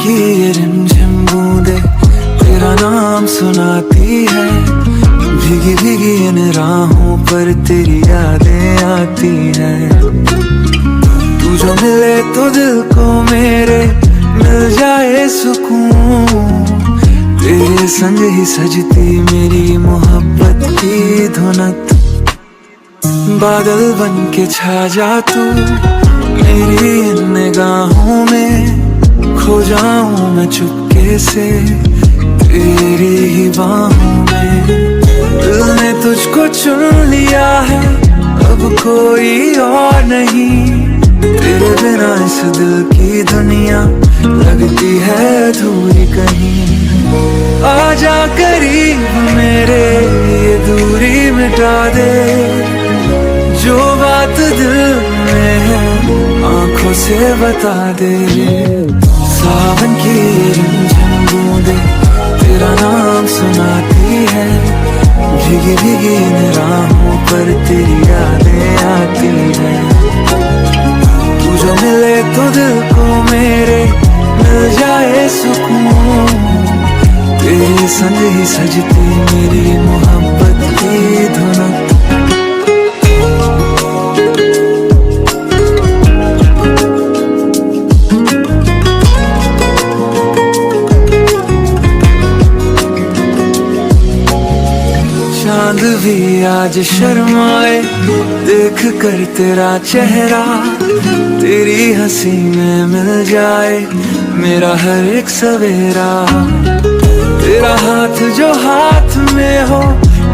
की ये रिमझिम बूंदे तेरा नाम सुनाती है। भीगी भीगी इन राहों पर तेरी यादें आती हैं। तू जो मिले तो दिल को मेरे मिल जाए सुकून। तेरे संग ही सजती मेरी मोहब्बत की धुनक। बादल बन के छा जा तू मेरी इन निगाहों में। खो जाऊं मैं चुपके से तेरी ही बाहों में। दिल ने तुझको चुन लिया है अब कोई और नहीं। तेरे बिना इस दिल की दुनिया लगती है अधूरी कहीं। आजा करीब मेरे ये दूरी मिटा दे। जो बात दिल में है आंखों से बता दे। सावन की रिमझिम बूंदे तेरा नाम सुनाती है। भीगी भीगी इन राहों पर तेरी यादें आती हैं। तू जो मिले तो दिल को मेरे मिल जाए सुकून। तेरे संग ही सजती मेरी मोहब्बत की धुनक। चांद भी आज शर्माए देख कर तेरा चेहरा। तेरी हंसी में मिल जाए मेरा हर एक सवेरा। तेरा हाथ जो हाथ में हो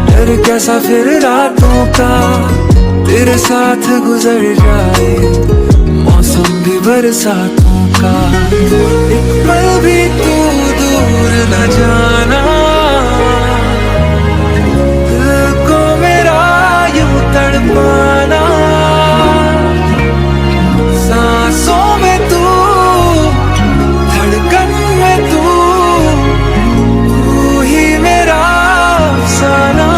डर कैसा फिर रातों का। तेरे साथ गुजर जाए मौसम भी बरसातों का। एक पल भी तू दूर न जाना। दिल को मेरा यूं तड़पाना। सांसों में तू धड़कन में तू ही मेरा अफसाना।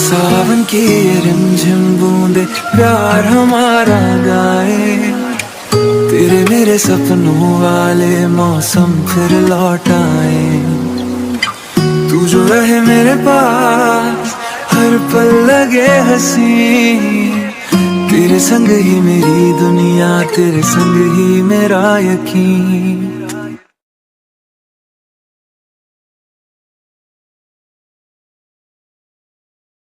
सावन की रिमझिम बूंदे प्यार हमारा गाए। तेरे मेरे सपनों वाले मौसम फिर लौट आए। तू जो रहे मेरे पास हर पल लगे हंसी। तेरे संग ही मेरी दुनिया तेरे संग ही मेरा यकीन।